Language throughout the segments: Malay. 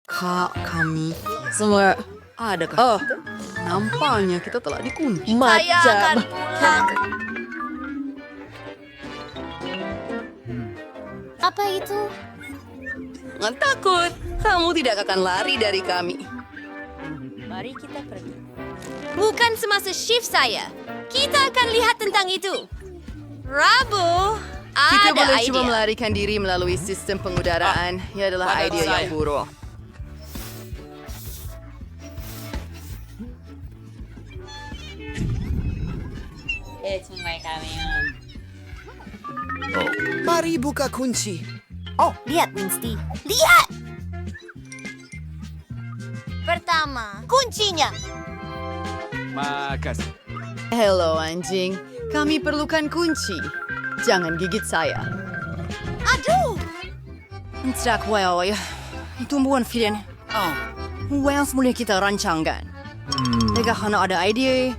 Kak, kami semua adakah? Oh, nampaknya kita telah dikunci. Saya akan pulang. Apa itu? Jangan takut, kamu tidak akan lari dari kami. Mari kita pergi. Bukan semasa shift saya. Kita akan lihat tentang itu. Rabu, Kita ada boleh ide. coba melarikan diri melalui sistem pengudaraan. Ia adalah pada ide yang saya. buruk. Mari buka kunci. Oh, lihat Winsty. Lihat! Pertama, kuncinya. Makasih. Hello anjing, kami perlukan kunci. Jangan gigit saya. Aduh! Tidak, wow, ya. Tumbuhan Filen. Oh, yang semula kita rancangkan. Mereka hanya ada ide.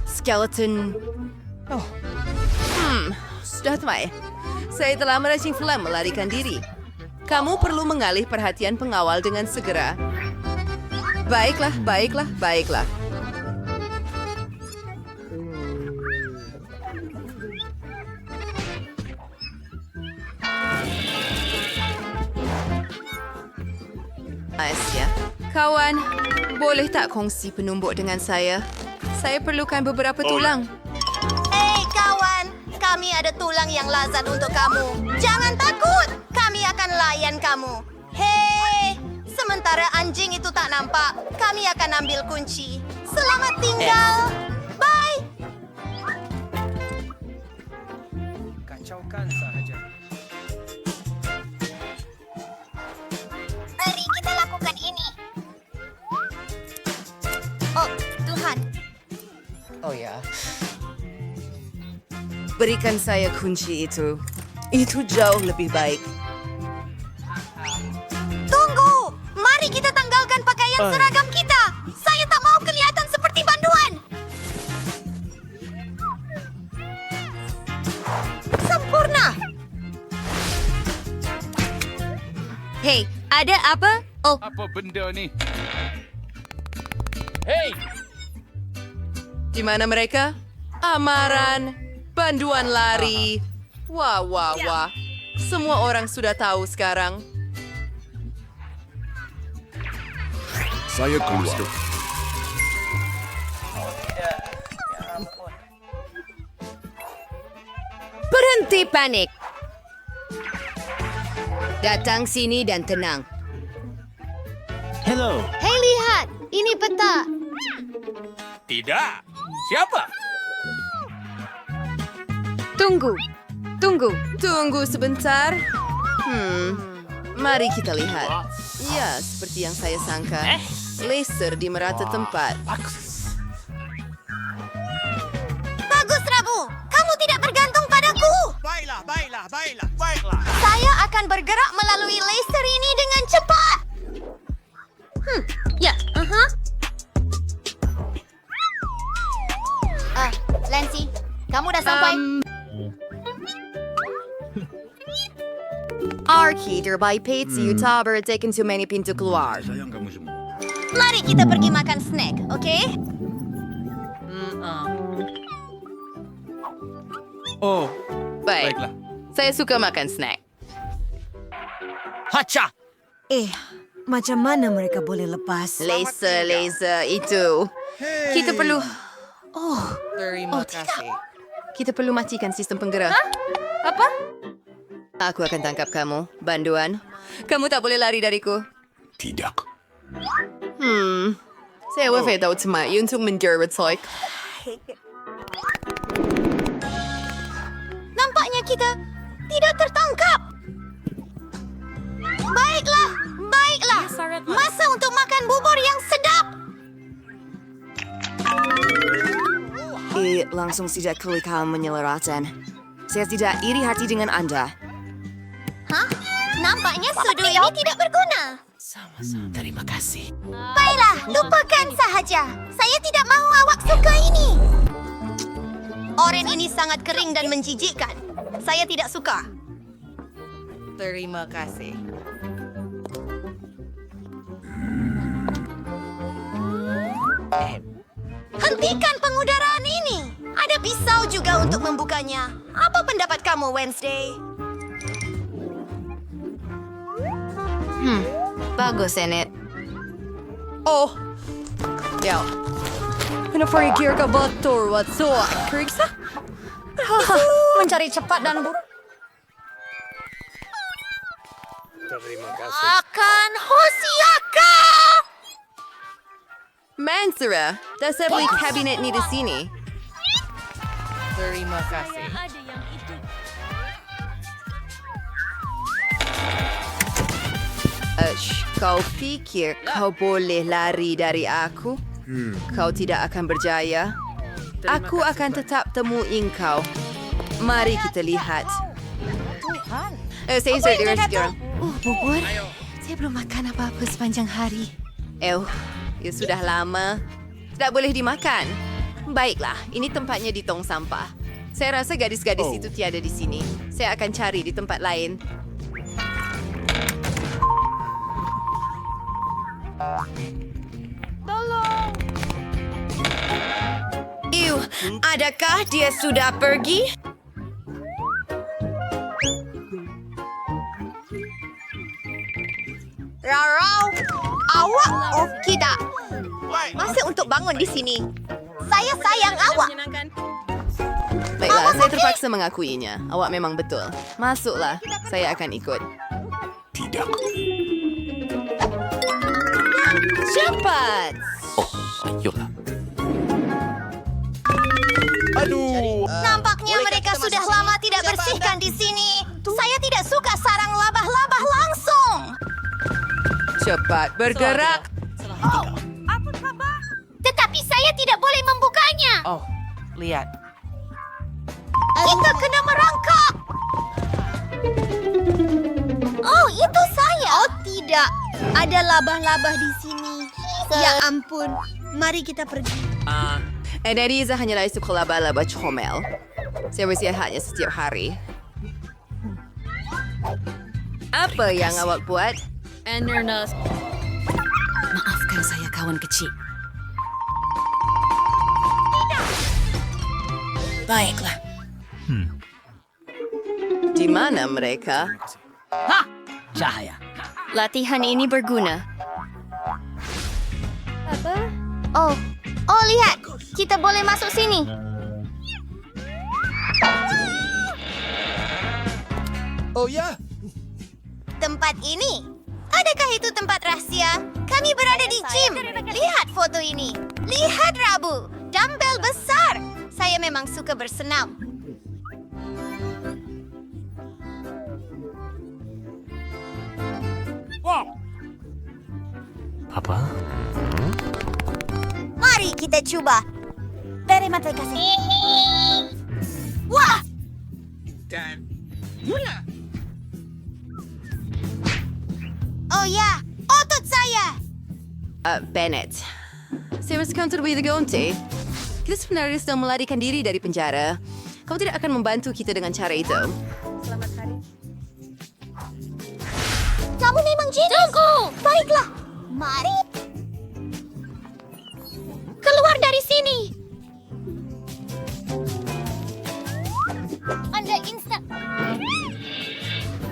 Skeleton. Oh. Sudah teman. Saya telah merancang film melarikan diri. Kamu perlu mengalih perhatian pengawal dengan segera. Baiklah, baiklah, baiklah. Asia, kawan, boleh tak kongsi penumbuk dengan saya? Saya perlukan beberapa tulang. Hei kawan, kami ada tulang yang lazat untuk kamu. Jangan takut, kami akan layan kamu. Hei, sementara anjing itu tak nampak, kami akan ambil kunci. Selamat tinggal. Bye. Kacaukan sahaja. Mari kita lakukan ini. Oh, Tuhan. Oh ya. Berikan saya kunci itu. Itu jauh lebih baik. Tunggu! Mari kita tanggalkan pakaian seragam kita. Saya tak mau kelihatan seperti banduan. Sempurna. Hei, ada apa? Oh, Apa benda ni? Hei! Di mana mereka? Amaran, banduan lari. Wah, wah, wah. Semua orang sudah tahu sekarang. Saya keluar. berhenti panik. Datang sini dan tenang. Hello. Hei, lihat. Ini peta. Tidak. Siapa? Tunggu. Tunggu sebentar. Mari kita lihat. Ya, seperti yang saya sangka. Laser di merata tempat. Bagus, Rabu. Kamu tidak bergantung padaku. Baiklah. Saya akan bergerak melalui laser ini dengan cepat. Ya, Lancy, kamu udah sampai? Arcade by Patsy Youtuber taken too many pintu keluar. Sayang kamu semua. Mari kita pergi makan snack, oke? Oh, Baik. baiklah. Saya suka makan snack. Hacha! Macam mana mereka boleh lepas? Laser itu. Kita perlu... Terima Kita perlu matikan sistem penggerak. Apa? Aku akan tangkap kamu, banduan. Kamu tak boleh lari dariku. Tidak. Saya wafat tahu cuma untuk menjerit. Nampaknya kita tidak tertangkap. Baiklah. Masa untuk makan bubur yang sedap. Langsung saja klikal menyelaratan. Saya tidak iri hati dengan Anda. Hah? Nampaknya sudu ini tidak berguna. Terima kasih. Baiklah, lupakan sahaja. Saya tidak mahu awak suka ini. Oren ini sangat kering dan menjijikkan. Saya tidak suka. Terima kasih. Hentikan pengudaraan ini. Ada pisau juga untuk membukanya. Apa pendapat kamu, Wednesday? Bagus, Enid. Oh. Ya. Pinapagigir ka ba, Torwat? So, Kiriksa? Mencari cepat dan buruk. Akan Hosiaka! Mansura, dasar beli kabinet ni di sini. Terima kasih. Kau pikir kau boleh lari dari aku? Kau tidak akan berjaya. Aku akan tetap temuin kau. Mari kita lihat. Saya sudah sekarang. Bubur? Saya belum makan apa-apa sepanjang hari. Ya sudah lama. Tidak boleh dimakan. Baiklah, ini tempatnya di tong sampah. Saya rasa gadis-gadis itu tiada di sini. Saya akan cari di tempat lain. Adakah dia sudah pergi? Rarau, awak tidak. Masa untuk bangun di sini. Saya sayang awak. Baiklah, saya terpaksa mengakuinya. Awak memang betul. Masuklah, saya akan ikut. Tidak. Cepat! Ayolah. Nampaknya mereka sudah lama tidak bersihkan di sini. Saya tidak suka sarang labah-labah langsung. Cepat bergerak! Tetapi saya tidak boleh membukanya. Oh, lihat. Kita kena merangkak. Oh, itu saya. Oh, tidak. Ada labah-labah di sini. Ya ampun. Mari kita pergi. Neriza hanyalah suka laba-laba comel. Saya bersihatnya setiap hari. Apa yang awak buat? Maafkan saya, kawan kecil. Baiklah. Di mana mereka? Cahaya. Latihan ini berguna. Oh, lihat. Kita boleh masuk sini. Oh ya? Tempat ini. Adakah itu tempat rahasia? Kami berada di gym. Lihat foto ini. Lihat Rabu. Dumbbell besar. Saya memang suka bersenam. Apa? Mari kita coba. Terima kasih. Wah! Dan mula. Oh ya, otot saya. Bennett. Saya masih akan terlebih ganti. Kita sebenarnya sedang melarikan diri dari penjara. Kamu tidak akan membantu kita dengan cara itu. Kamu memang jenius. Tunggu. Baiklah. Mari. Keluar dari sini. Anda instan.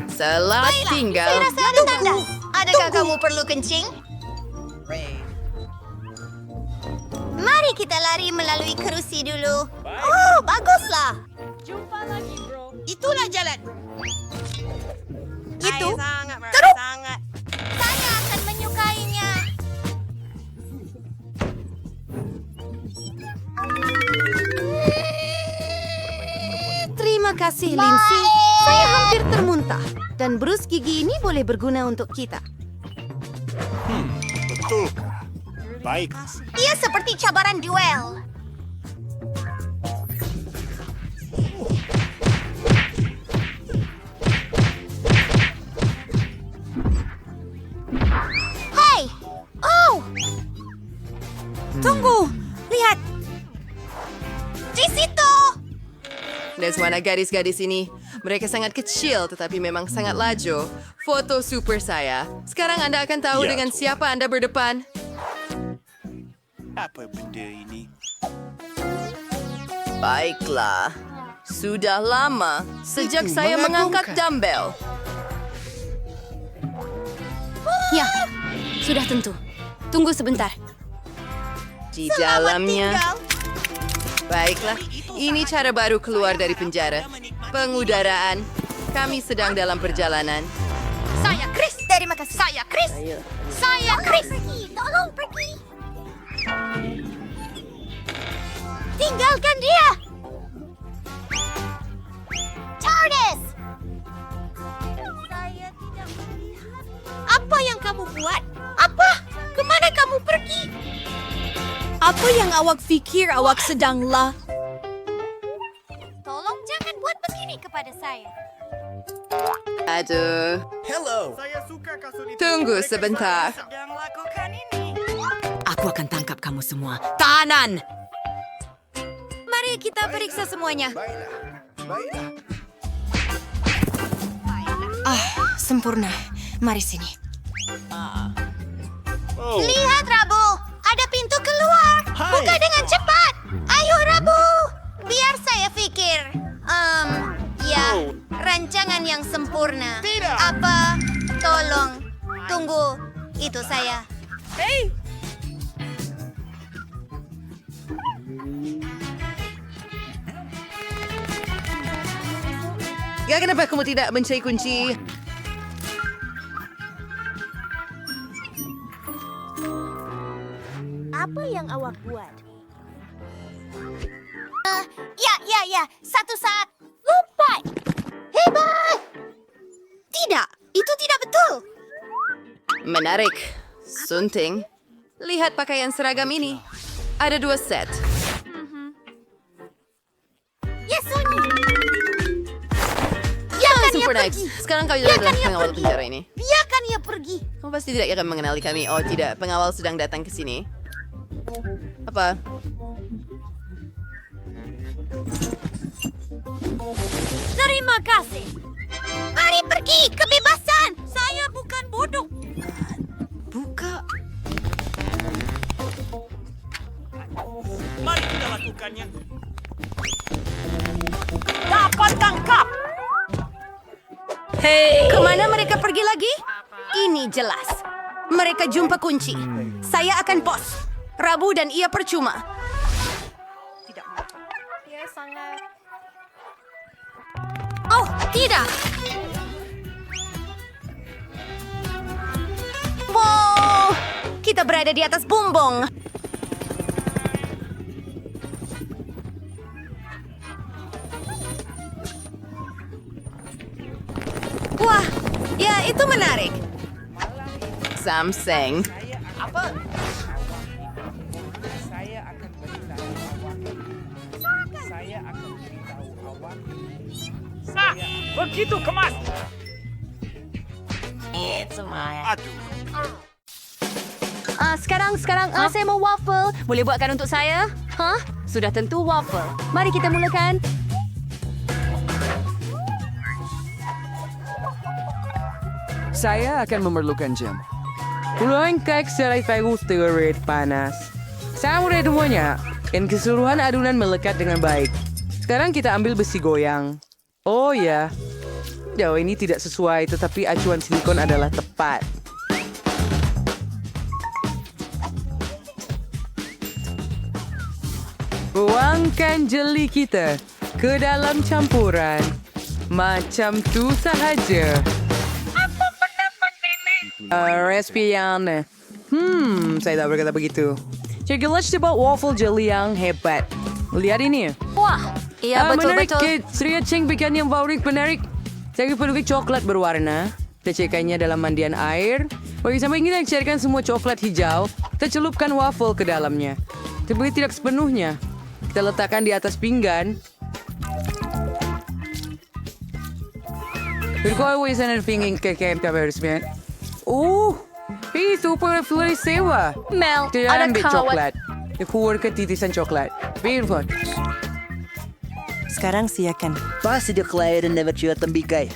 Selamat tinggal. Saya rasa ada tanda. Adakah kamu perlu kencing? Mari kita lari melalui kerusi dulu. Oh, baguslah. Itulah jalan. Itu Sangat, teruk. sangat. Saya akan menyukainya. Terima kasih, Lindsay. Saya hampir termuntah. Dan brus gigi ini boleh berguna untuk kita. Betul. Baik. Ia seperti cabaran duel. Hei! Oh! Tunggu! Lihat! Di situ! Dan semua gadis-gadis ini, mereka sangat kecil tetapi memang sangat laju. Foto super saya. Sekarang Anda akan tahu Ya, dengan Tuhan. siapa Anda berdepan. Apa benda ini? Baiklah. Sudah lama sejak Itu saya mengangkat mengagumkan. dumbbell. Ya, sudah tentu. Tunggu sebentar. Di Selamat dalamnya. tinggal. Baiklah, ini cara baru keluar dari penjara. Pengudaraan. Kami sedang dalam perjalanan. Saya Chris. Terima kasih. Saya Chris. Saya Chris. Tolong pergi. Tinggalkan dia. TARDIS. Saya tidak melihat. Apa yang kamu buat? Apa? Kemana kamu pergi? Apa yang awak fikir awak sedanglah? Tolong jangan buat begini kepada saya. Aduh, Hello. tunggu sebentar. Aku akan tangkap kamu semua. Tahanan! Mari kita periksa semuanya. Sempurna. Mari sini. Lihat, Rabu. Ada pintu keluar. Buka dengan cepat. Ayo, Rabu. Biar saya pikir. Ya, rancangan yang sempurna. Apa? Tolong. Tunggu. Itu saya. Ya, kenapa kamu tidak mencari kunci? Apa yang awak buat? Ya. Satu saat. Lompat. Hebat. Tidak. Itu tidak betul. Menarik. Sunting. Lihat pakaian seragam ini. Ada 2 set. Ya, Sony. Biarkan ia Super pergi. nice. Sekarang kau Biarkan adalah ia pengawal pergi. penjara ini. Biarkan ia pergi. Kamu pasti tidak akan mengenali kami. Oh tidak, pengawal sedang datang ke sini. Apa? Terima kasih. Mari pergi. Kebebasan. Saya bukan bodoh. Buka. Mari kita lakukannya. Dapat tangkap! Kemana mereka pergi lagi? Ini jelas. Mereka jumpa kunci. Saya akan pos. Rabu dan ia percuma. Oh, tidak. Wow, kita berada di atas bumbung. Wah, ya itu menarik. Samsung. Begitu kemas! Sekarang saya mau waffle. Boleh buatkan untuk saya? Hah? Sudah tentu waffle. Mari kita mulakan. Saya akan memerlukan jam. Puluhan kek serai fagus teoret panas. Saya udah semuanya, dan keseluruhan adonan melekat dengan baik. Sekarang kita ambil besi goyang. Oh ya, jauh ini tidak sesuai, tetapi acuan silikon adalah tepat. Tuangkan jeli kita ke dalam campuran. Macam tu sahaja. Respian. Saya tak berkata begitu. Cekilah coba waffle jelly yang hebat. Lihat ini. Wah, iya Menarik, betul-betul. Kate. Sria Cheng bikin yang favorit menarik. Saya pakai coklat berwarna. Kita cekannya dalam mandian air. Bagi sampai kita cairkan semua coklat hijau. Kita celupkan waffle ke dalamnya. Tapi tidak sepenuhnya. Kita letakkan di atas pinggan. Berkau wisan pingin ke camp resmen. Hei, super flores sewa. Mel, Dia ada ambil kawat. coklat. Dia keluar ke titisan coklat. Beautiful. Sekarang silakan. Pasti dia kelaya dan dapat juga tembikai.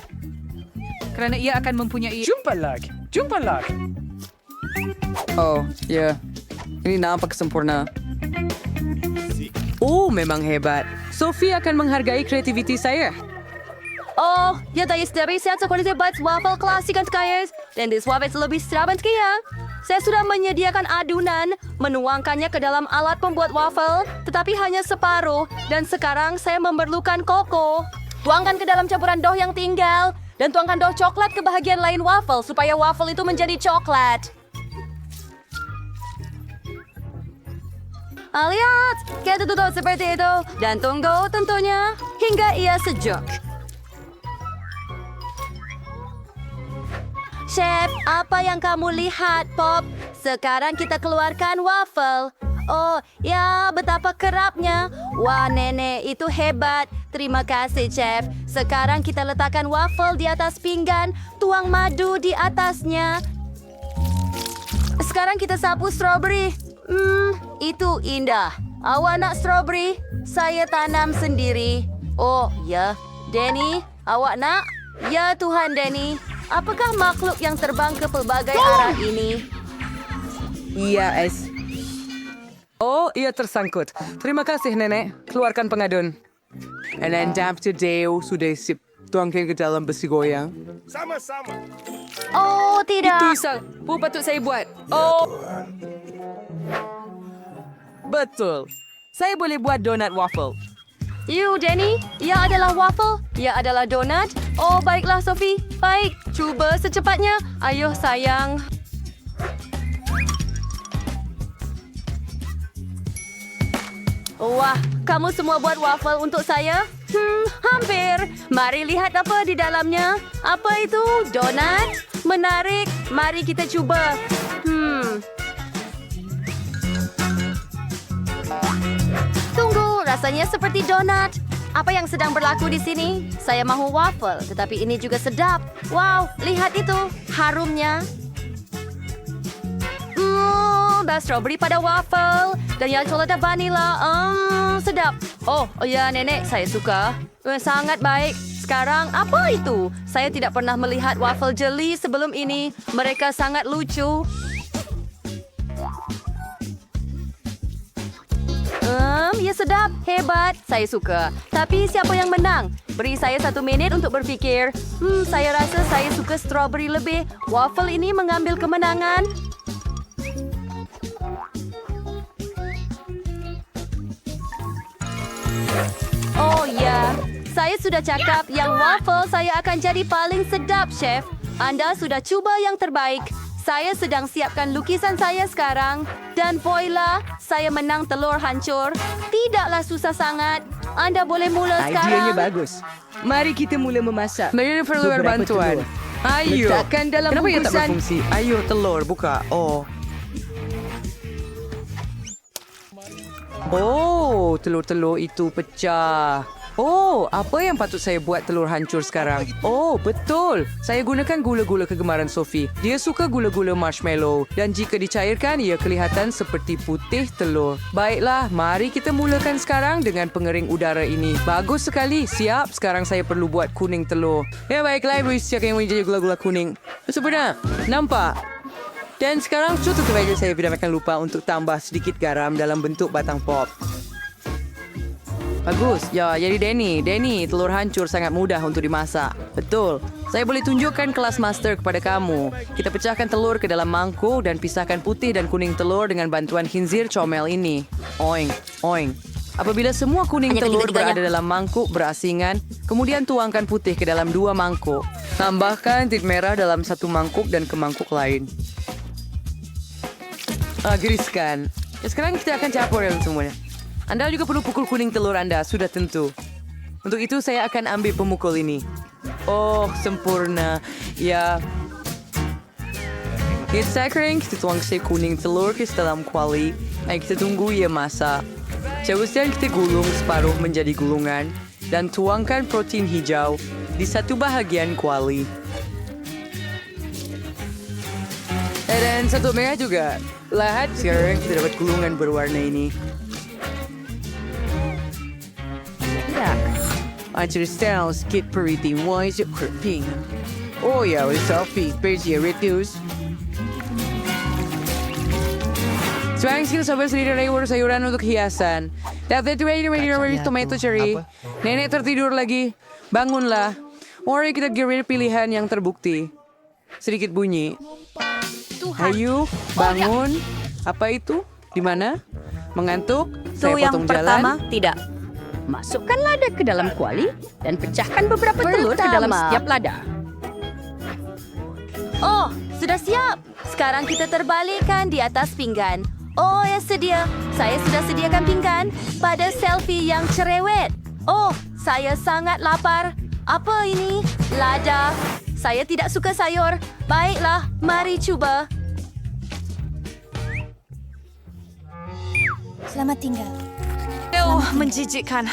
Kerana ia akan mempunyai... Jumpa lagi. Oh, ya. Ini nampak sempurna. Oh, memang hebat. Sophie akan menghargai kreativiti saya. Oh, ya tayo sendiri saya kualitas buat waffle klasik untuk kaya. Dan this waffle lebih sedap untuk kaya. Saya sudah menyediakan adunan, menuangkannya ke dalam alat pembuat waffle, tetapi hanya separuh. Dan sekarang saya memerlukan koko. Tuangkan ke dalam campuran dough yang tinggal. Dan tuangkan dough coklat ke bahagian lain waffle supaya waffle itu menjadi coklat. Lihat, kita tutup seperti itu. Dan tunggu tentunya hingga ia sejuk. Chef, apa yang kamu lihat, Pop? Sekarang kita keluarkan waffle. Oh, ya, betapa kerapnya. Wah, nenek, itu hebat. Terima kasih, Chef. Sekarang kita letakkan waffle di atas pinggan, tuang madu di atasnya. Sekarang kita sapu strawberry. Itu indah. Awak nak strawberry? Saya tanam sendiri. Oh, ya. Danny, awak nak? Ya, Tuhan, Danny. Apakah makhluk yang terbang ke pelbagai arah ini? Iya, Es. Oh, ia tersangkut. Terima kasih, Nenek. Keluarkan pengadun. And then damp today sudah sip. Tuangkan ke dalam besi goyang. Sama-sama. Oh, tidak. Itu Isang. Patut saya buat. Oh. Betul. Saya boleh buat donat waffle. You, Danny, ia adalah waffle, ia adalah donat. Oh, baiklah, Sophie. Baik, cuba secepatnya. Ayo, sayang. Wah, kamu semua buat waffle untuk saya? Hampir. Mari lihat apa di dalamnya. Apa itu? Donat? Menarik. Mari kita cuba. Tunggu, rasanya seperti donat. Apa yang sedang berlaku di sini? Saya mahu waffle, tetapi ini juga sedap. Wow, lihat itu. Harumnya. Ada strawberry pada waffle. Dan yang coklat dan vanila. Sedap. Oh ya, Nenek, saya suka. Sangat baik. Sekarang, apa itu? Saya tidak pernah melihat waffle jeli sebelum ini. Mereka sangat lucu. Ya sedap, hebat, saya suka. Tapi siapa yang menang? Beri saya 1 minit untuk berfikir. Saya rasa saya suka strawberry lebih. Waffle ini mengambil kemenangan. Oh ya, saya sudah cakap yang waffle saya akan jadi paling sedap, Chef. Anda sudah cuba yang terbaik. Saya sedang siapkan lukisan saya sekarang. Dan voila, saya menang telur hancur. Tidaklah susah sangat. Anda boleh mula sekarang. Idenya bagus. Mari kita mula memasak. Mereka perlu Beberapa bantuan. telur. Ayo. Letakkan dalam Kenapa ia tak bungkusan. berfungsi? Ayo, telur, buka. Oh, telur-telur itu pecah. Oh, apa yang patut saya buat telur hancur sekarang? Oh, betul. Saya gunakan gula-gula kegemaran Sophie. Dia suka gula-gula marshmallow. Dan jika dicairkan, ia kelihatan seperti putih telur. Baiklah, mari kita mulakan sekarang dengan pengering udara ini. Bagus sekali. Siap. Sekarang saya perlu buat kuning telur. Ya, baiklah. Ibu siapkan yang menjadi gula-gula kuning. Sempurna. Nampak? Dan sekarang contoh kebajikan saya tidak akan lupa untuk tambah sedikit garam dalam bentuk batang pop. Bagus. Ya, jadi Danny, telur hancur sangat mudah untuk dimasak. Betul. Saya boleh tunjukkan kelas master kepada kamu. Kita pecahkan telur ke dalam mangkuk dan pisahkan putih dan kuning telur dengan bantuan khinzir comel ini. Oing, oing. Apabila semua kuning Hanya telur ketiga-tiganya. berada dalam mangkuk berasingan, kemudian tuangkan putih ke dalam 2 mangkuk. Tambahkan tit merah dalam 1 mangkuk dan ke mangkuk lain. Geriskan. Ya, sekarang kita akan campur yang semuanya. Anda juga perlu pukul kuning telur Anda, sudah tentu. Untuk itu saya akan ambil pemukul ini. Oh, sempurna. Ya. Kita kering, kita tuang kuning telur ke dalam kuali. Dan kita tunggu ia masak. Seterusnya kita gulung separuh menjadi gulungan. Dan tuangkan protein hijau di 1 bahagian kuali. Dan 1 merah juga. Lihat, sekarang kita dapat gulungan berwarna ini. Understand skit pretty wise creeping. Oh yeah, with selfie, busy reviews. Sekarang kita sampai sendiri sayuran untuk hiasan. That's ready tomato cherry. Nenek tertidur lagi. Bangunlah. Mari kita girir pilihan yang terbukti. Sedikit bunyi. Ayo, bangun. Apa itu? Di mana? Mengantuk? Saya potong jalan. tidak. Masukkan lada ke dalam kuali dan pecahkan beberapa telur ke dalam setiap lada. Oh, sudah siap. Sekarang kita terbalikkan di atas pinggan. Oh, ya sedia. Saya sudah sediakan pinggan pada selfie yang cerewet. Oh, saya sangat lapar. Apa ini? Lada. Saya tidak suka sayur. Baiklah, mari cuba. Selamat tinggal. Menjijikkan.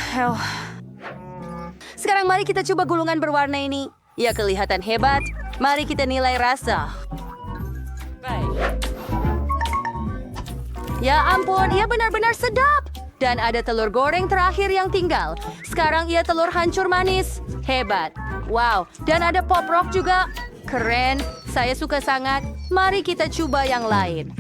Sekarang mari kita coba gulungan berwarna ini. Ia kelihatan hebat. Mari kita nilai rasa. Ya ampun, ia benar-benar sedap. Dan ada telur goreng terakhir yang tinggal. Sekarang ia telur hancur manis. Hebat. Wow, dan ada pop rock juga. Keren, saya suka sangat. Mari kita coba yang lain.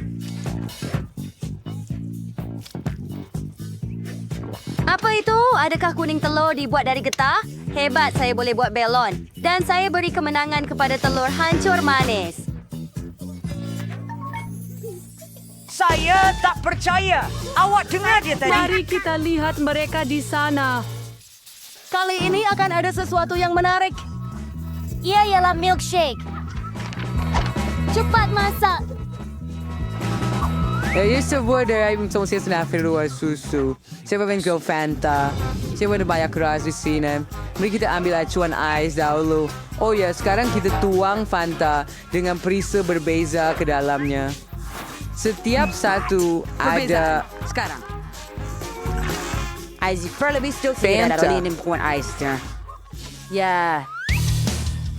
Apa itu? Adakah kuning telur dibuat dari getah? Hebat, saya boleh buat belon. Dan saya beri kemenangan kepada telur hancur manis. Saya tak percaya. Awak dengar dia tadi? Mari kita lihat mereka di sana. Kali ini akan ada sesuatu yang menarik. Ia ialah milkshake. Cepat masak. Saya sebuah dari saya senang luar susu. Saya menjual Fanta. Saya ada banyak keras di sini. Mari kita ambil acuan ais dahulu. Oh ya, sekarang kita tuang Fanta dengan perisa berbeza ke dalamnya. Setiap satu ada Sekarang. Ais lebih still Fanta. tidak ada puan ais. Ya.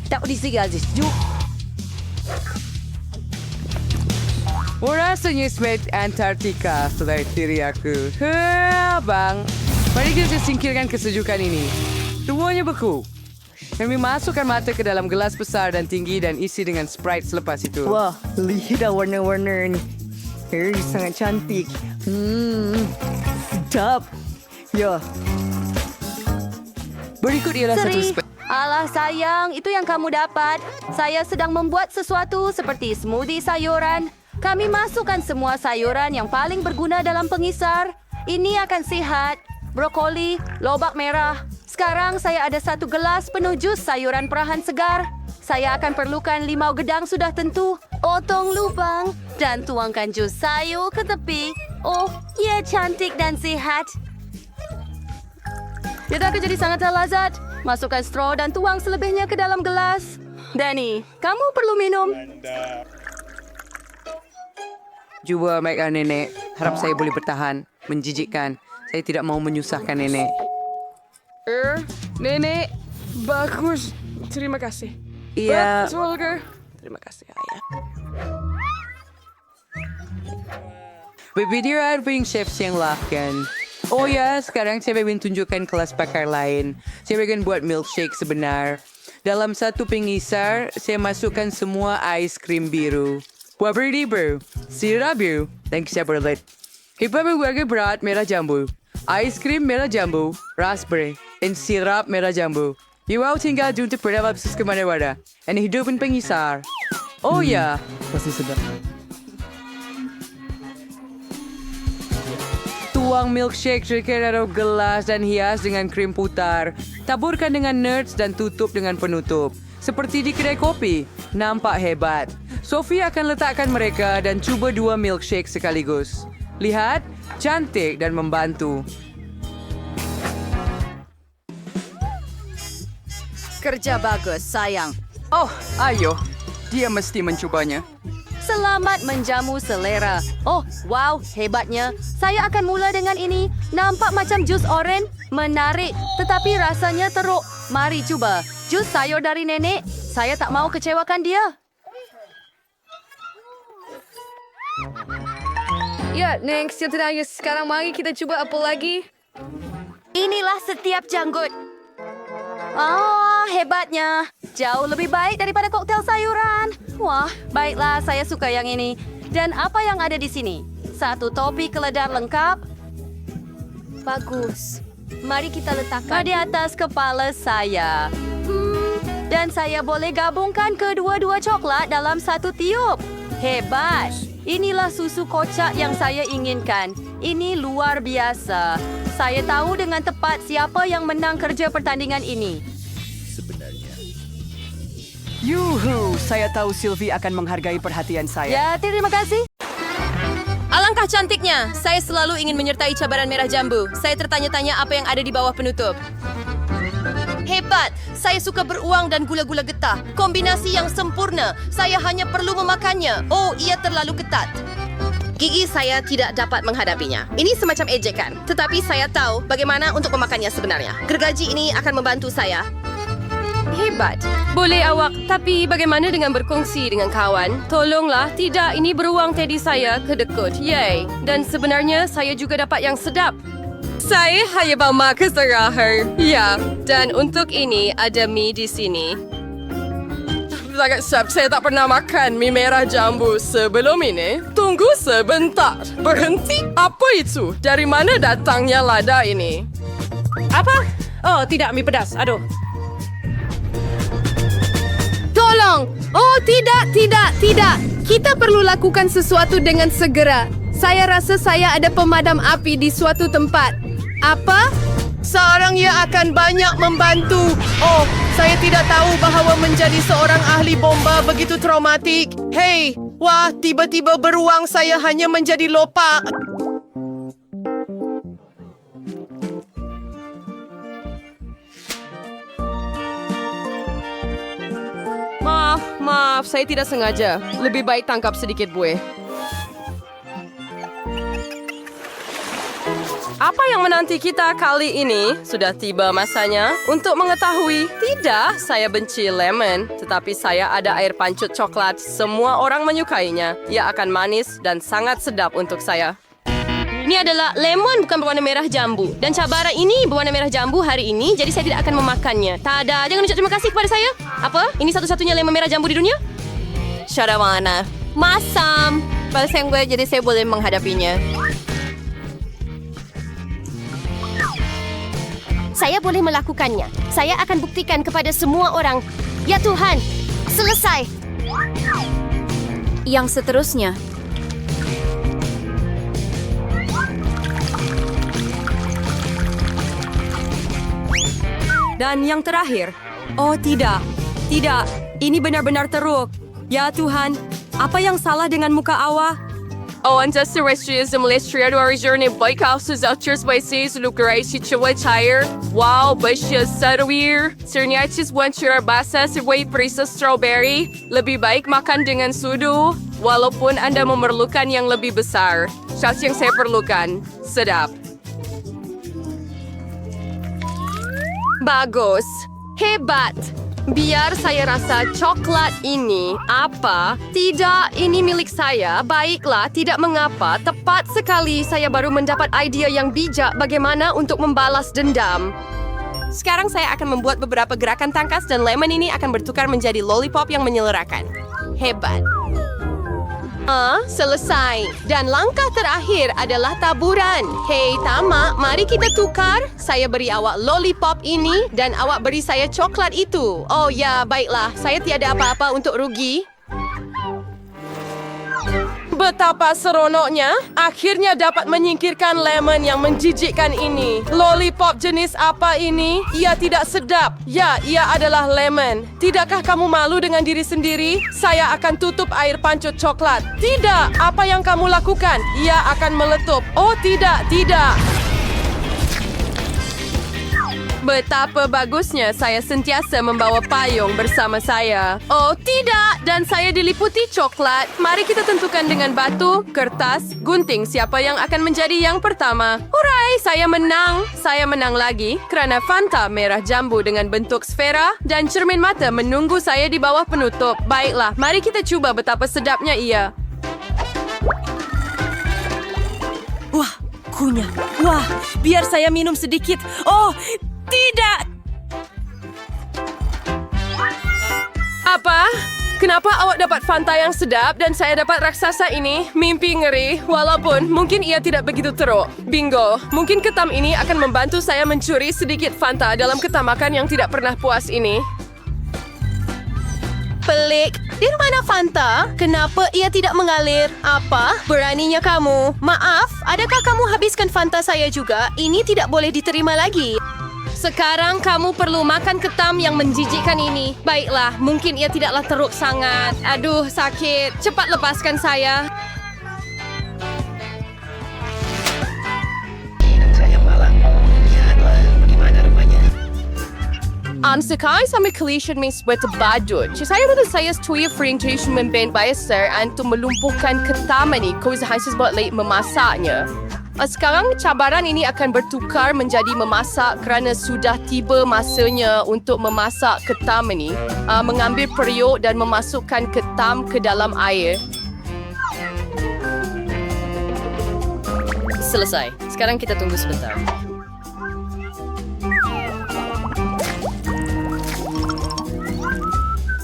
Tak disigal sejuk. rasanya seperti Antartika selai diri aku. Bang, mari kita singkirkan kesejukan ini. Semuanya beku. Kami masukkan mata ke dalam gelas besar dan tinggi dan isi dengan Sprite selepas itu. Wah, lihat warna-warna ini. Sangat cantik. Sedap. Ya. Berikut ialah satu Seri. Alah sayang, itu yang kamu dapat. Saya sedang membuat sesuatu seperti smoothie sayuran. Kami masukkan semua sayuran yang paling berguna dalam pengisar. Ini akan sehat. Brokoli, lobak merah. Sekarang saya ada 1 gelas penuh jus sayuran perahan segar. Saya akan perlukan limau gedang sudah tentu. Potong lubang dan tuangkan jus sayur ke tepi. Oh, ia cantik dan sehat. Itu akan jadi sangat lezat. Masukkan straw dan tuang selebihnya ke dalam gelas. Danny, kamu perlu minum. Cuba baikkan nenek. Harap saya boleh bertahan. Menjijikkan. Saya tidak mau menyusahkan nenek. Nenek, bagus. Terima kasih. Iya. Betul ke? Terima kasih, ayah. Video Arving Chef yang lakukan. Oh ya, sekarang saya ingin tunjukkan kelas pakar lain. Saya ingin buat milkshake sebenar. Dalam satu pengisar, saya masukkan semua ais krim biru. Waberdi biru, sirap biru, dan kisah berlet. Kita membuatnya berat merah jambu. Ais krim merah jambu, raspberry, dan sirap merah jambu. Iwau tinggal untuk berdampak sus ke mana-mana. Dan hidupin pengisar. Oh ya. Pasti sedap. Tuang milkshake terakhir dalam gelas dan hias dengan krim putar. Taburkan dengan nuts dan tutup dengan penutup. Seperti di kedai kopi. Nampak hebat. Sophie akan letakkan mereka dan cuba 2 milkshake sekaligus. Lihat, cantik dan membantu. Kerja bagus, sayang. Oh, ayo. Dia mesti mencobanya. Selamat menjamu selera. Oh, wow, hebatnya. Saya akan mula dengan ini. Nampak macam jus oren. Menarik, tetapi rasanya teruk. Mari cuba. Jus sayur dari nenek. Saya tak mau kecewakan dia. Ya, next yang terakhir. Sekarang mari kita cuba apa lagi? Inilah setiap janggut. Ah, hebatnya. Jauh lebih baik daripada koktel sayuran. Wah, baiklah, saya suka yang ini. Dan apa yang ada di sini? Satu topi keledar lengkap. Bagus. Mari kita letakkan di atas kepala saya. Dan saya boleh gabungkan kedua-dua coklat dalam satu tiup. Hebat. Inilah susu kocak yang saya inginkan. Ini luar biasa. Saya tahu dengan tepat siapa yang menang kerja pertandingan ini. Yuhu, saya tahu Sylvie akan menghargai perhatian saya. Ya, terima kasih. Alangkah cantiknya. Saya selalu ingin menyertai cabaran merah jambu. Saya tertanya-tanya apa yang ada di bawah penutup. Hebat. Saya suka beruang dan gula-gula getah. Kombinasi yang sempurna. Saya hanya perlu memakannya. Oh, ia terlalu ketat. Gigi saya tidak dapat menghadapinya. Ini semacam ejekan. Tetapi saya tahu bagaimana untuk memakannya sebenarnya. Gergaji ini akan membantu saya. Hebat. Boleh awak, tapi bagaimana dengan berkongsi dengan kawan? Tolonglah, tidak, ini beruang teddy saya kedekut. Yay. Dan sebenarnya saya juga dapat yang sedap. Saya hanya bawa ke terakhir. Ya, dan untuk ini ada mie di sini. Sangat sedap, saya tak pernah makan mie merah jambu sebelum ini. Tunggu sebentar. Berhenti? Apa itu? Dari mana datangnya lada ini? Apa? Oh, tidak, mie pedas. Aduh. Tolong! Oh, tidak. Kita perlu lakukan sesuatu dengan segera. Saya rasa saya ada pemadam api di suatu tempat. Apa? Seorang ia akan banyak membantu. Oh, saya tidak tahu bahawa menjadi seorang ahli bomba begitu traumatik. Hei, wah, tiba-tiba beruang saya hanya menjadi lopak. Maaf, saya tidak sengaja. Lebih baik tangkap sedikit buih. Apa yang menanti kita kali ini? Sudah tiba masanya untuk mengetahui. Tidak, saya benci lemon. Tetapi saya ada air pancut coklat. Semua orang menyukainya. Ia akan manis dan sangat sedap untuk saya. Ini adalah lemon bukan berwarna merah jambu. Dan cabaran ini berwarna merah jambu hari ini, jadi saya tidak akan memakannya. Tada, jangan ucap terima kasih kepada saya. Apa? Ini satu-satunya lemon merah jambu di dunia? Syarawana. Masam. Balsam gue, jadi saya boleh menghadapinya. Saya boleh melakukannya. Saya akan buktikan kepada semua orang. Ya Tuhan, selesai. Yang seterusnya. Dan yang terakhir. Oh tidak. Tidak. Ini benar-benar teruk. Ya Tuhan, apa yang salah dengan muka Awa? O anda serestries melestria do original baik houses outers by says lukarai si chawai chair. Wow, basya sarwir. Serniatis wancura basa sirway perisa strawberry. Lebih baik makan dengan sudu. Walaupun anda memerlukan yang lebih besar. Saus yang saya perlukan. Sedap. Bagus. Hebat. Biar saya rasa coklat ini. Apa? Tidak, ini milik saya. Baiklah, tidak mengapa. Tepat sekali saya baru mendapat ide yang bijak bagaimana untuk membalas dendam. Sekarang saya akan membuat beberapa gerakan tangkas dan lemon ini akan bertukar menjadi lollipop yang menyelerakan. Hebat. Selesai. Dan langkah terakhir adalah taburan. Hei, Tama, mari kita tukar. Saya beri awak lollipop ini dan awak beri saya coklat itu. Oh ya, baiklah. Saya tiada apa-apa untuk rugi. Betapa seronoknya. Akhirnya dapat menyingkirkan lemon yang menjijikkan ini. Lollipop jenis apa ini? Ia tidak sedap. Ya, ia adalah lemon. Tidakkah kamu malu dengan diri sendiri? Saya akan tutup air pancut coklat. Tidak. Apa yang kamu lakukan? Ia akan meletup. Oh, tidak. Betapa bagusnya saya sentiasa membawa payung bersama saya. Oh, tidak. Dan saya diliputi coklat. Mari kita tentukan dengan batu, kertas, gunting siapa yang akan menjadi yang pertama. Hurai, saya menang. Saya menang lagi kerana Fanta merah jambu dengan bentuk sfera dan cermin mata menunggu saya di bawah penutup. Baiklah, mari kita cuba betapa sedapnya ia. Wah, kunyah. Wah, biar saya minum sedikit. Oh, tidak! Apa? Kenapa awak dapat Fanta yang sedap dan saya dapat raksasa ini? Mimpi ngeri. Walaupun mungkin ia tidak begitu teruk. Bingo. Mungkin ketam ini akan membantu saya mencuri sedikit Fanta dalam ketamakan yang tidak pernah puas ini. Pelik. Di mana Fanta? Kenapa ia tidak mengalir? Apa? Beraninya kamu. Maaf, adakah kamu habiskan Fanta saya juga? Ini tidak boleh diterima lagi. Sekarang kamu perlu makan ketam yang menjijikkan ini. Baiklah, mungkin ia tidaklah teruk sangat. Aduh, sakit. Cepat lepaskan saya. Sekarang sampai collision main sweater badut. Saya rasa saya setuju free creation memband biaser untuk melumpuhkan ketam ini. Kau harus buat late memasaknya. Sekarang cabaran ini akan bertukar menjadi memasak kerana sudah tiba masanya untuk memasak ketam ini. Mengambil periuk dan memasukkan ketam ke dalam air. Selesai. Sekarang kita tunggu sebentar.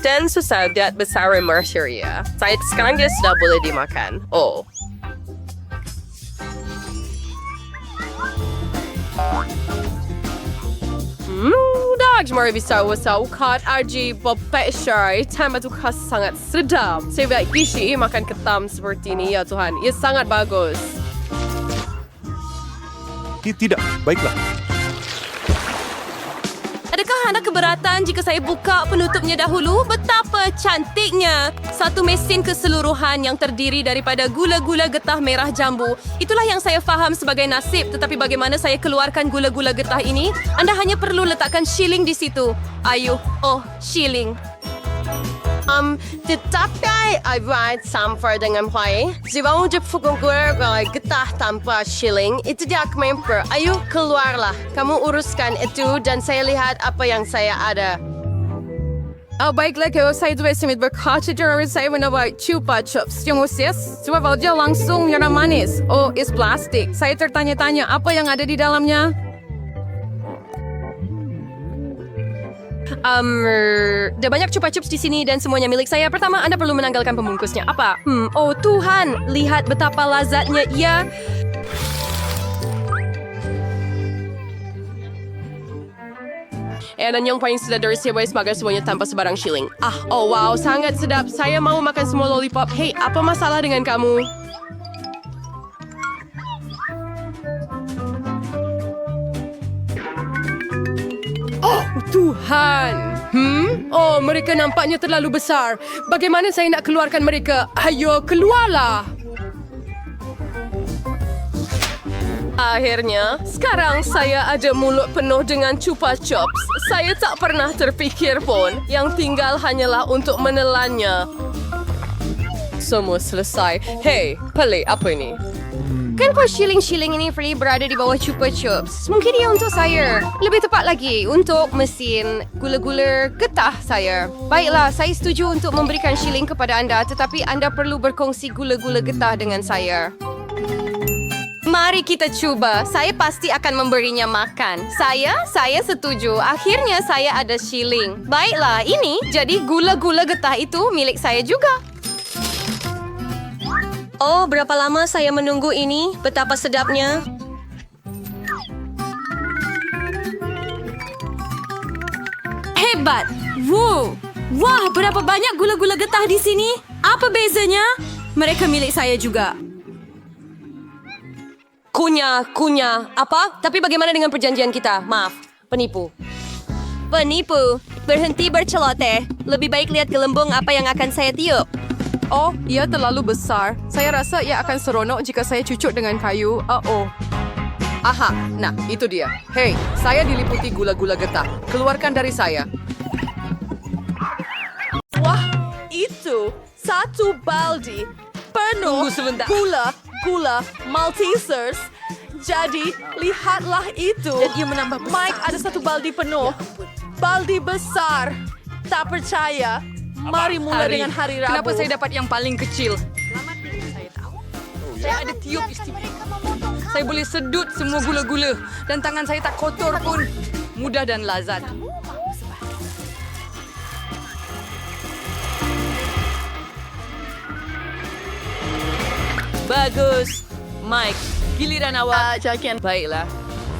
Dan sesadat besar Mercuria. Saya sekarang dia sudah boleh dimakan. Oh. Dah mari bisa ukat RG bopek syari. Time itu khas sangat sedap. Saya baik gizi makan ketam seperti ini ya Tuhan. Ia sangat bagus. Tidak, baiklah. Adakah anda keberatan jika saya buka penutupnya dahulu? Betapa cantiknya! Satu mesin keseluruhan yang terdiri daripada gula-gula getah merah jambu. Itulah yang saya faham sebagai nasib. Tetapi bagaimana saya keluarkan gula-gula getah ini? Anda hanya perlu letakkan shilling di situ. Ayuh, oh, shilling. Tetapi I write sampai dengan baik. Jika anda gula getah tanpa shilling, itu dia member. Ayo keluarlah. Kamu uruskan itu dan saya lihat apa yang saya ada. Baiklah, kalau saya tulis semit berkaca dari saya menawar chupa chups. Yang usia, coba dia langsung yang manis. Oh, is plastik. Saya tertanya-tanya apa yang ada di dalamnya. Ada banyak chupa chups di sini dan semuanya milik saya. Pertama, Anda perlu menanggalkan pembungkusnya. Apa? Oh Tuhan, lihat betapa lazatnya ia. Dan yang paling sedap dari saya sebagai semuanya tanpa sebarang shilling. Oh wow, sangat sedap. Saya mau makan semua lollipop. Hey, apa masalah dengan kamu? Oh Tuhan. Oh, mereka nampaknya terlalu besar. Bagaimana saya nak keluarkan mereka? Ayo, keluarlah. Akhirnya, sekarang saya ada mulut penuh dengan chupa chups. Saya tak pernah terfikir pun. Yang tinggal hanyalah untuk menelannya. Semua selesai. Hey, pelik apa ini? Kenapa shilling-shilling ini free berada di bawah chupa chups? Mungkin dia untuk saya. Lebih tepat lagi, untuk mesin gula-gula getah saya. Baiklah, saya setuju untuk memberikan shilling kepada anda, tetapi anda perlu berkongsi gula-gula getah dengan saya. Mari kita cuba. Saya pasti akan memberinya makan. Saya setuju. Akhirnya saya ada shilling. Baiklah, ini jadi gula-gula getah itu milik saya juga. Oh, berapa lama saya menunggu ini? Betapa sedapnya. Hebat! Wow! Wah, berapa banyak gula-gula getah di sini? Apa bezanya? Mereka milik saya juga. Kunyah. Apa? Tapi bagaimana dengan perjanjian kita? Maaf, penipu. Penipu? Berhenti berceloteh. Lebih baik lihat gelembung apa yang akan saya tiup. Oh, ia terlalu besar. Saya rasa ia akan seronok jika saya cucuk dengan kayu. Aha, nah itu dia. Hei, saya diliputi gula-gula getah. Keluarkan dari saya. Wah, itu satu baldi penuh gula Maltesers. Jadi, lihatlah itu. Dan ia menambah besar. Mike ada satu baldi penuh. Baldi besar. Tak percaya. Mari mulai dengan hari Rabu. Kenapa saya dapat yang paling kecil? Saya ada tiup istimewa. Saya boleh sedut semua gula-gula. Dan tangan saya tak kotor pun. Mudah dan lazat. Bagus. Mike, giliran awak. Jangan. Baiklah.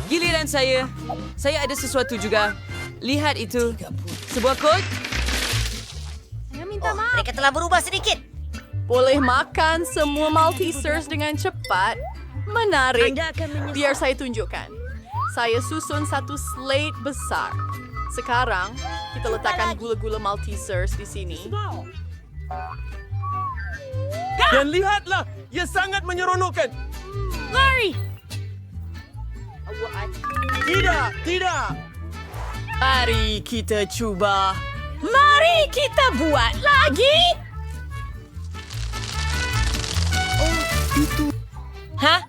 Giliran saya. Saya ada sesuatu juga. Lihat itu. Sebuah kod. Mereka telah berubah sedikit. Boleh makan semua Maltesers dengan cepat. Menarik. Biar saya tunjukkan. Saya susun satu slate besar. Sekarang, kita letakkan gula-gula Maltesers di sini. Dan lihatlah, ia sangat menyeronokkan. Tidak. Mari kita cuba. Mari kita buat lagi. Hah?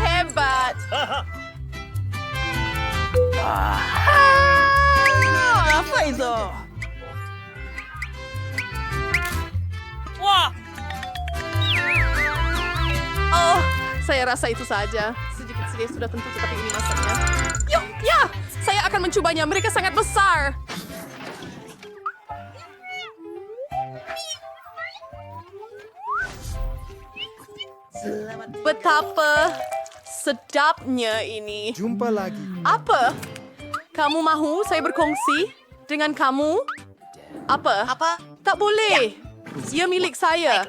Hebat. Apa itu? Wah! Oh, saya rasa itu saja. Sedikit-sedikit sudah tentu, tetapi ini masaknya. Yuk, ya! Saya akan mencobanya. Mereka sangat besar. Betapa sedapnya ini. Jumpa lagi. Apa? Kamu mahu saya berkongsi dengan kamu? Apa? Tak boleh. Ia milik saya.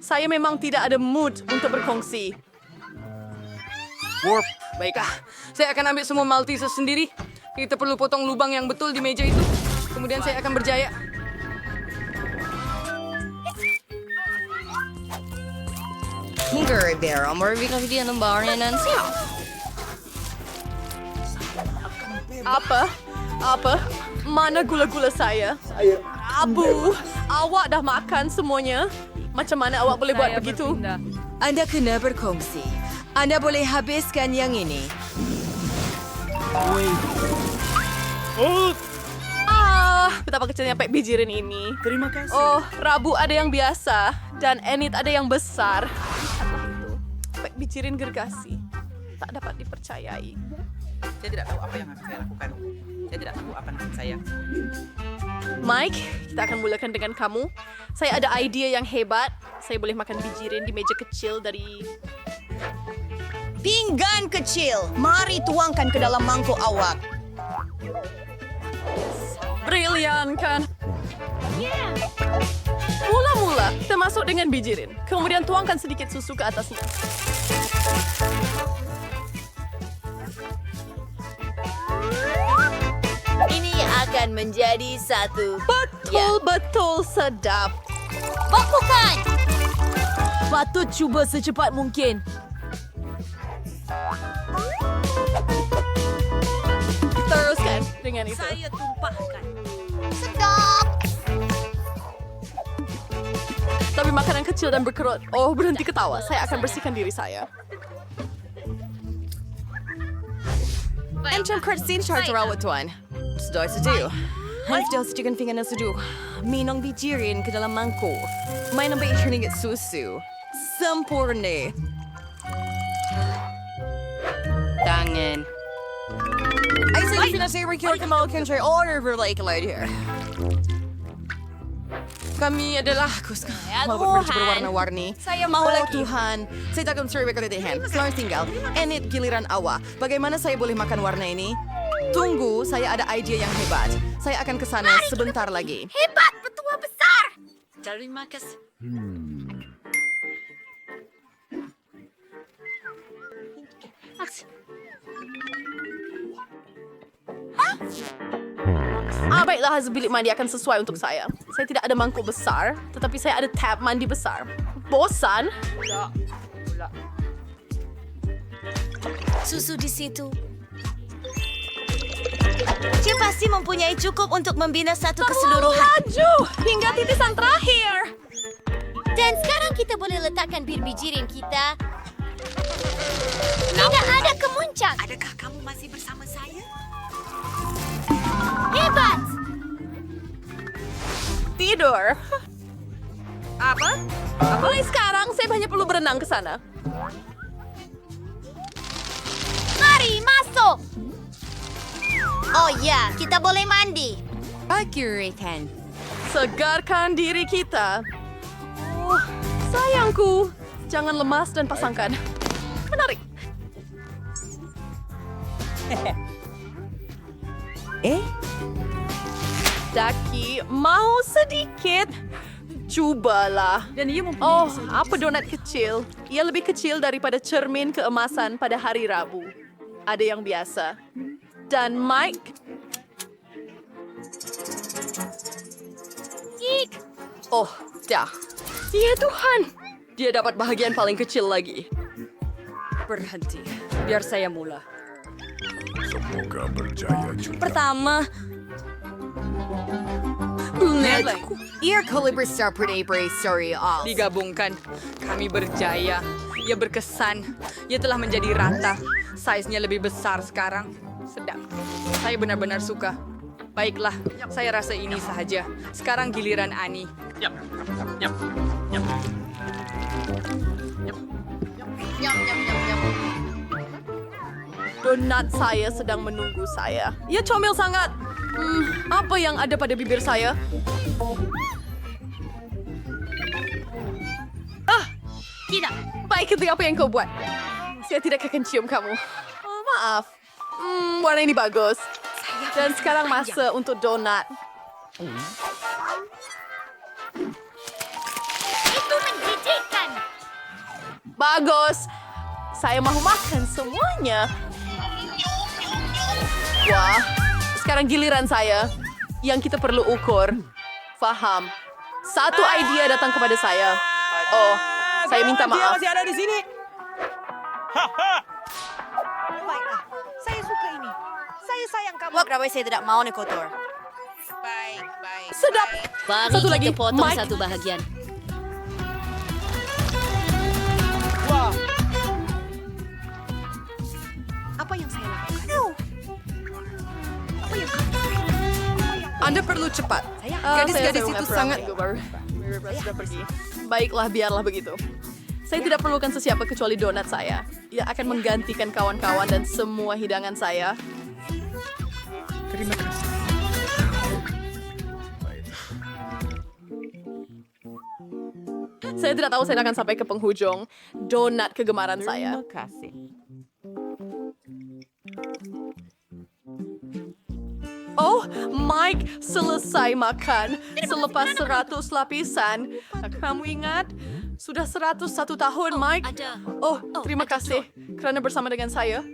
Saya memang tidak ada mood untuk berkongsi. Warp. Baiklah, saya akan ambil semua Maltesers sendiri. Kita perlu potong lubang yang betul di meja itu. Kemudian saya akan berjaya. Hingga Ribera, mereka dia lembarnya nanti. Apa? Mana gula-gula saya? Abu, awak dah makan semuanya. Macam mana awak boleh buat begitu? Anda kena berkongsi. Anda boleh habiskan yang ini. Betapa kecilnya pek bijirin ini. Terima kasih. Oh, Rabu ada yang biasa dan Enid ada yang besar. Lihatlah itu. Pek bijirin gergasi. Tak dapat dipercayai. Saya tidak tahu apa yang akan saya lakukan. Saya tidak tahu apa nasib saya. Mike, kita akan mulakan dengan kamu. Saya ada idea yang hebat. Saya boleh makan bijirin di meja kecil dari... Pinggan kecil. Mari tuangkan ke dalam mangkuk awak. Brilian, kan? Mula-mula, kita masuk dengan bijirin. Kemudian tuangkan sedikit susu ke atasnya. Ini akan menjadi satu. Betul-betul sedap. Bakukan! Patut cuba secepat mungkin. Teruskan dengan itu. tumpahkan. Sedap! Tapi makanan kecil dan berkerut. Oh, berhenti ketawa. Saya akan bersihkan diri saya. Encam Christine charge rawat tuan. Sudah setuju. Sudah setuju fingan setuju. Minong bijirin ke dalam mangkuk. Main ambil sedikit susu. Sempurna. Tangan. Ay, saya pinasay recure kamal country order berlaik-laik here. Kami adalah walaupun baju berwarna-warni. Saya mau lagi. Tuhan, saya takkan survei keletihan. Selamat tinggal. Enid giliran awak. Bagaimana saya boleh makan warna ini? Tunggu, saya ada ide yang hebat. Saya akan ke sana sebentar lagi. Hebat, betua besar! Terima kasih. Baiklah, bilik mandi akan sesuai untuk saya. Saya tidak ada mangkuk besar, tetapi saya ada tab mandi besar. Bosan? Susu di situ. Dia pasti mempunyai cukup untuk membina satu keseluruhan. Laju hingga titisan terakhir. Dan sekarang kita boleh letakkan bir bijirin kita. Tidak ada kemuncak. Adakah kamu masih bersama saya? Hebat! Tidur. Apa? Mulai sekarang saya hanya perlu berenang ke sana. Mari masuk. Oh ya, kita boleh mandi. Akirakan. Segarkan diri kita. Sayangku, jangan lemas dan pasangkan. Menarik. Daki, mau sedikit? Cobalah. Dan ia Oh, apa donat kecil? Ia lebih kecil daripada cermin keemasan pada hari Rabu. Ada yang biasa. Dan Mike... Oh, dah. Ya Tuhan, dia dapat bahagian paling kecil lagi. Berhenti, biar saya mula. Semoga berjaya juga. Pertama, Netku. Ear Caliber Star Predator Story All. digabungkan. Kami berjaya. Ia berkesan. Ia telah menjadi rata. Size-nya lebih besar sekarang. Sedap. Saya benar-benar suka. Baiklah, saya rasa ini sahaja. Sekarang giliran Ani. Donat saya sedang menunggu saya. Ia comel sangat. Apa yang ada pada bibir saya? Tidak. Baik, itu apa yang kau buat? Saya tidak akan cium kamu. Oh, maaf. Warna ini bagus. Dan sekarang masa untuk donat. Itu menjijikkan. Bagus. Saya mahu makan semuanya. Wah, sekarang giliran saya. Yang kita perlu ukur. Faham. Satu idea datang kepada saya. Oh, saya minta Dia maaf. masih ada di sini. Baiklah, saya suka ini. Saya sayang kamu. Wah, kenapa saya tidak mau nih kotor? Sedap. Mari Satu lagi, kita potong Mike. satu bahagian. Wah, Apa yang saya lakukan? Anda perlu cepat. Gadis-gadis itu sangat- Sudah pergi. Baiklah, biarlah begitu. Saya tidak perlukan sesiapa kecuali donat saya. Ia akan menggantikan kawan-kawan dan semua hidangan saya. Terima kasih. Saya tidak tahu saya akan sampai ke penghujung. Donat kegemaran saya. kasih. Oh, Mike selesai makan selepas 100 lapisan. Kamu ingat? Sudah 101 tahun, Mike. Ada. Oh, terima kasih kerana bersama dengan saya.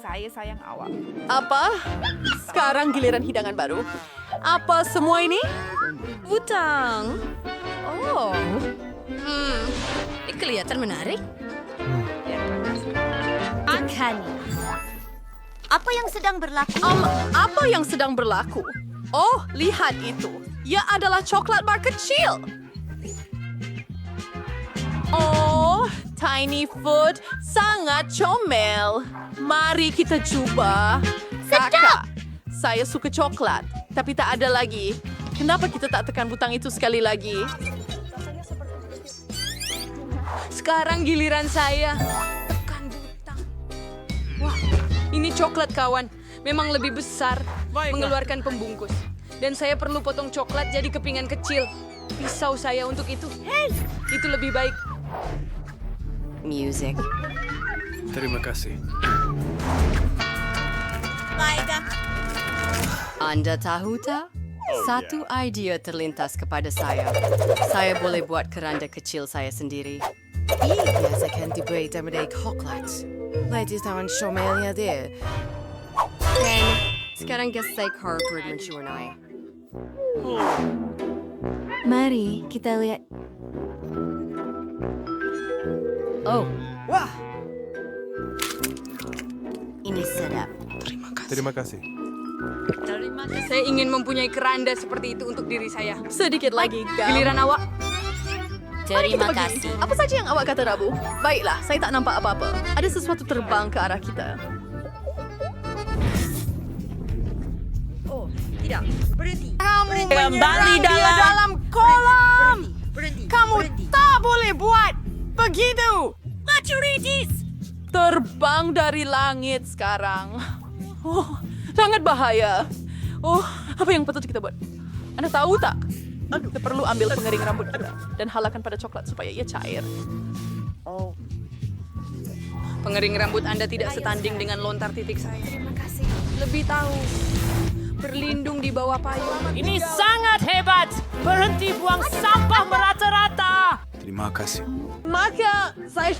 Saya sayang awak. Apa? Sekarang giliran hidangan baru. Apa semua ini? Utang. Oh, Ini kelihatan menarik. Makan. Apa yang sedang berlaku? apa yang sedang berlaku? Oh, lihat itu. Ia adalah coklat bar kecil. Oh, tiny food sangat comel. Mari kita coba. Kakak, saya suka coklat, tapi tak ada lagi. Kenapa kita tak tekan butang itu sekali lagi? Sekarang giliran saya. Tekan butang. Wah, ini coklat kawan. Memang lebih besar, mengeluarkan pembungkus. Dan saya perlu potong coklat jadi kepingan kecil. Pisau saya untuk itu. Itu lebih baik. Music. Terima kasih. Anda tahu tak? Satu idea terlintas kepada saya. Saya boleh buat keranda kecil saya sendiri. Biasakan diberi daripada coklat. Ladies tangan shomelnya dia. Dan sekarang guest saya cardboard mencurnai. Mari kita lihat. Oh, wah. Ini sedap. Terima kasih. Saya ingin mempunyai keranda seperti itu untuk diri saya. Sedikit lagi, Gam. Giliran awak. Mari kita pergi. Apa saja yang awak kata, Rabu? Baiklah, saya tak nampak apa-apa. Ada sesuatu terbang ke arah kita. Kembali dalam kolam. Kamu tak boleh buat begitu. Terbang dari langit sekarang. Oh, sangat bahaya. Oh, apa yang patut kita buat? Anda tahu tak? Kita perlu ambil pengering rambut kita dan halakan pada coklat supaya ia cair. Pengering rambut Anda tidak setanding dengan lontar titik saya. Lebih tahu, berlindung di bawah payung. Ini sangat hebat. Berhenti buang sampah merata-rata. Terima kasih. Maka saya